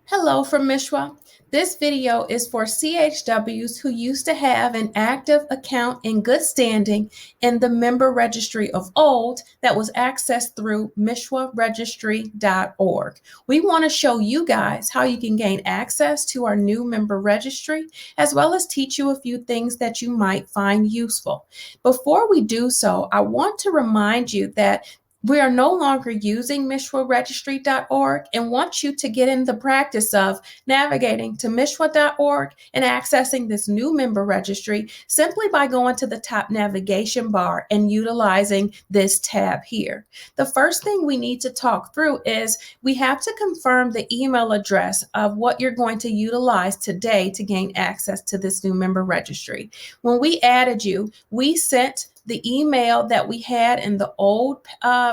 Hello from MiCHWA. This video is for CHWs who used to have an active account in good standing in the Member Registry of old that was accessed through MiCHWAregistry.org. We want to show you guys how you can gain access to our new Member Registry, as well as teach you a few things that you might find useful. Before we do so, I want to remind you that we are no longer using MiCHWAregistry.org and want you to get in the practice of navigating to MiCHWA.org and accessing this new member registry simply by going to the top navigation bar and utilizing this tab here. The first thing we need to talk through is we have to confirm the email address of what you're going to utilize today to gain access to this new member registry. When we added you, we sent the email that we had in the old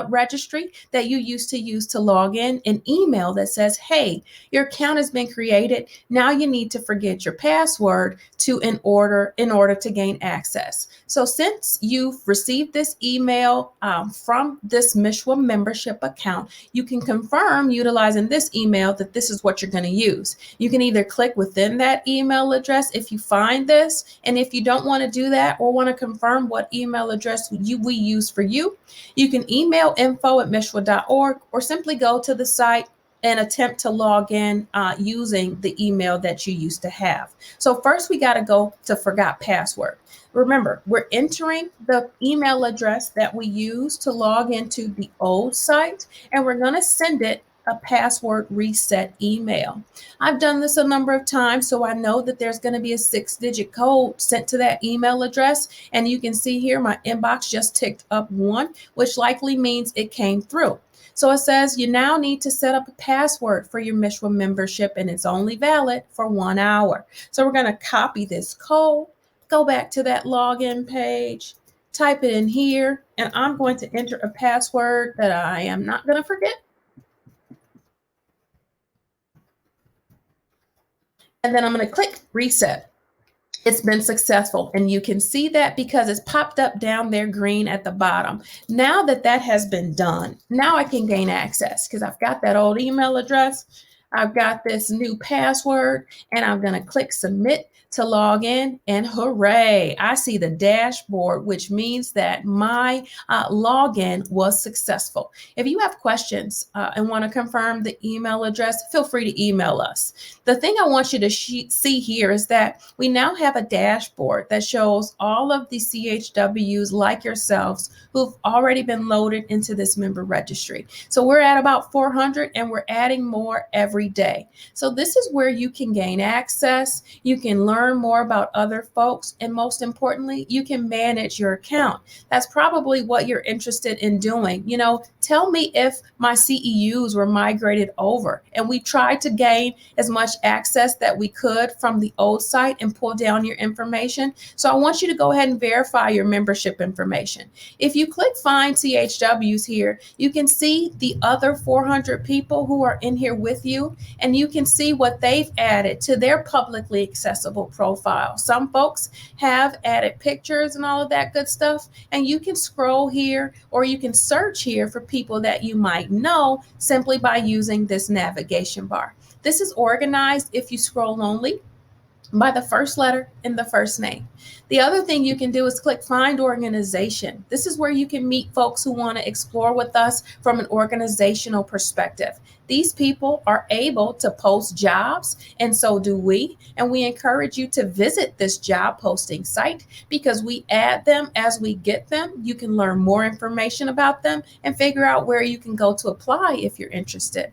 registry that you used to use to log in, an email that says, hey, your account has been created. Now you need to forget your password in order to gain access. So since you've received this email from this MiCHWA membership account, you can confirm utilizing this email that this is what you're going to use. You can either click within that email address if you find this, and if you don't want to do that or want to confirm what email address we use for you, you can email info@michwa.org or simply go to the site and attempt to log in using the email that you used to have. So first we got to go to forgot password. Remember, we're entering the email address that we used to log into the old site, and we're going to send it a password reset email. I've done this a number of times, so I know that there's going to be a 6-digit code sent to that email address. And you can see here my inbox just ticked up 1, which likely means it came through. So it says you now need to set up a password for your MiCHWA membership, and it's only valid for 1 hour. So we're going to copy this code, go back to that login page, type it in here, and I'm going to enter a password that I am not going to forget. And then I'm going to click reset. It's been successful, and you can see that because it's popped up down there green at the bottom. Now that that has been done, now I can gain access because I've got that old email address, I've got this new password, and I'm going to click submit to log in, and hooray, I see the dashboard, which means that my login was successful. If you have questions and want to confirm the email address, feel free to email us. The thing I want you to see here is that we now have a dashboard that shows all of the CHWs like yourselves who've already been loaded into this member registry. So we're at about 400, and we're adding more every day. So this is where you can gain access, you can learn more about other folks, and most importantly, you can manage your account. That's probably what you're interested in doing. You know, tell me if my CEUs were migrated over and we tried to gain as much access that we could from the old site and pull down your information. So I want you to go ahead and verify your membership information. If you click find CHWs here, you can see the other 400 people who are in here with you, and you can see what they've added to their publicly accessible profile. Some folks have added pictures and all of that good stuff, and you can scroll here or you can search here for people that you might know simply by using this navigation bar. This is organized, if you scroll only, by the first letter in the first name. The other thing you can do is click find organization. This is where you can meet folks who want to explore with us from an organizational perspective. These people are able to post jobs, and so do we. And we encourage you to visit this job posting site because we add them as we get them. You can learn more information about them and figure out where you can go to apply if you're interested.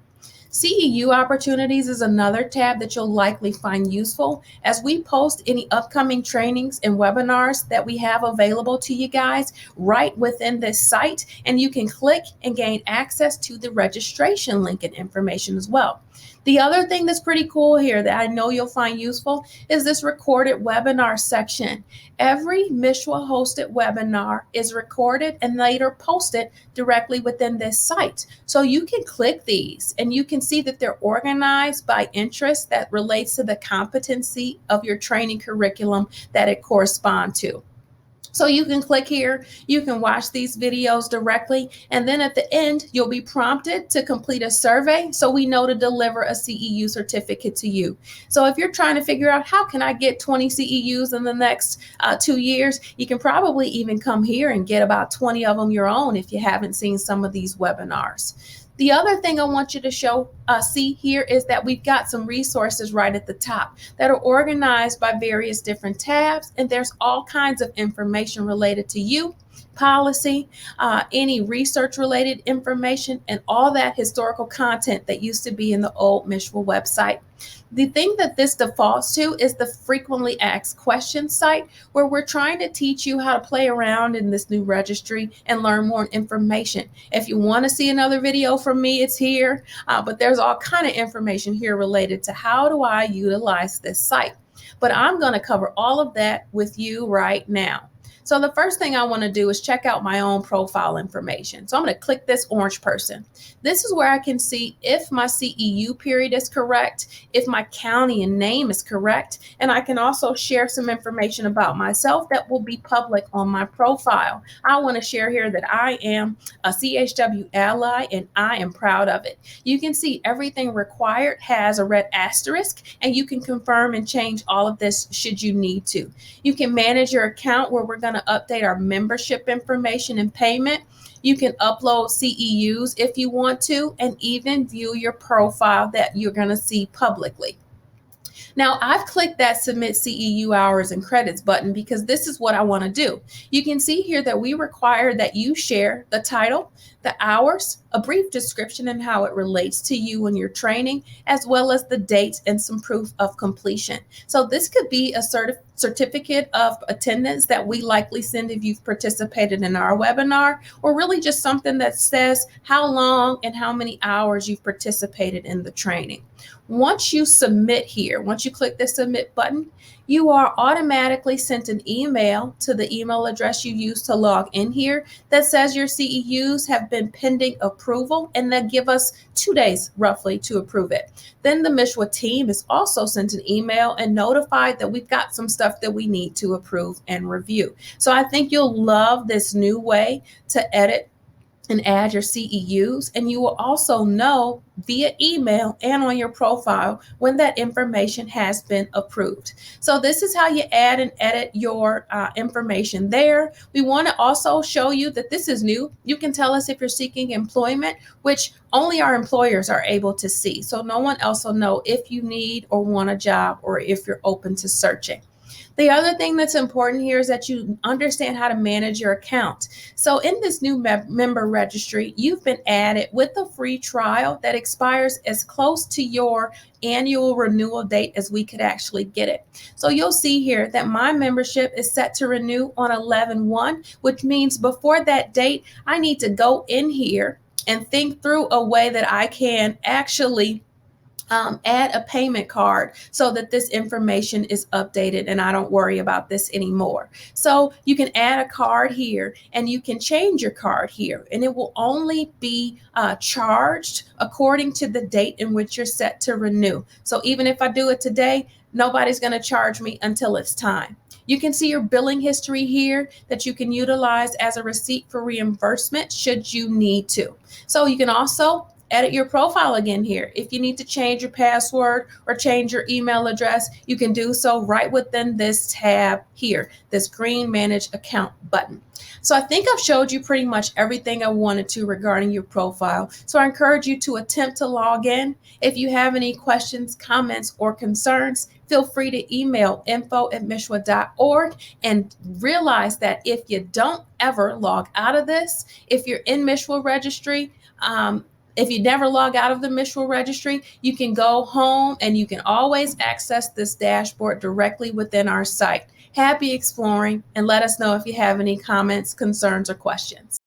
CEU opportunities is another tab that you'll likely find useful as we post any upcoming trainings and webinars that we have available to you guys right within this site, and you can click and gain access to the registration link and information as well. The other thing that's pretty cool here that I know you'll find useful is this recorded webinar section. Every MiCHWA hosted webinar is recorded and later posted directly within this site. So you can click these and you can see that they're organized by interest that relates to the competency of your training curriculum that it corresponds to. So you can click here, you can watch these videos directly, and then at the end, you'll be prompted to complete a survey so we know to deliver a CEU certificate to you. So if you're trying to figure out how can I get 20 CEUs in the next 2 years, you can probably even come here and get about 20 of them your own if you haven't seen some of these webinars. The other thing I want you to see here is that we've got some resources right at the top that are organized by various different tabs, and there's all kinds of information related to you, policy, any research related information, and all that historical content that used to be in the old MiCHWA website. The thing that this defaults to is the frequently asked questions site, where we're trying to teach you how to play around in this new registry and learn more information. If you want to see another video from me, it's here, but there's all kind of information here related to how do I utilize this site. But I'm going to cover all of that with you right now. So the first thing I want to do is check out my own profile information. So I'm going to click this orange person. This is where I can see if my CEU period is correct, if my county and name is correct, and I can also share some information about myself that will be public on my profile. I want to share here that I am a CHW ally and I am proud of it. You can see everything required has a red asterisk, and you can confirm and change all of this should you need to. You can manage your account, where we're going to update our membership information and payment. You can upload CEUs if you want to, and even view your profile that you're going to see publicly. Now, I've clicked that Submit CEU Hours and Credits button because this is what I want to do. You can see here that we require that you share the title, the hours, a brief description and how it relates to you and your training, as well as the dates and some proof of completion. So this could be a certificate of attendance that we likely send if you've participated in our webinar, or really just something that says how long and how many hours you've participated in the training. Once you submit here, once you click the submit button, you are automatically sent an email to the email address you used to log in here that says your CEUs have been pending approval, and that give us 2 days roughly to approve it. Then the MiCHWA team is also sent an email and notified that we've got some stuff that we need to approve and review. So I think you'll love this new way to edit and add your CEUs, and you will also know via email and on your profile when that information has been approved. So this is how you add and edit your information there. We want to also show you that this is new. You can tell us if you're seeking employment, which only our employers are able to see. So no one else will know if you need or want a job, or if you're open to searching. The other thing that's important here is that you understand how to manage your account. So in this new member registry, you've been added with a free trial that expires as close to your annual renewal date as we could actually get it. So you'll see here that my membership is set to renew on 11/1, which means before that date, I need to go in here and think through a way that I can actually add a payment card so that this information is updated and I don't worry about this anymore. So you can add a card here, and you can change your card here, and it will only be charged according to the date in which you're set to renew. So even if I do it today, nobody's going to charge me until it's time. You can see your billing history here that you can utilize as a receipt for reimbursement should you need to. So you can also edit your profile again here. If you need to change your password or change your email address, you can do so right within this tab here, this green Manage Account button. So I think I've showed you pretty much everything I wanted to regarding your profile. So I encourage you to attempt to log in. If you have any questions, comments, or concerns, feel free to email info@michwa.org, and realize that if you don't ever log out of this, if you're in MiCHWA registry, if you never log out of the MiCHWA registry, you can go home and you can always access this dashboard directly within our site. Happy exploring, and let us know if you have any comments, concerns, or questions.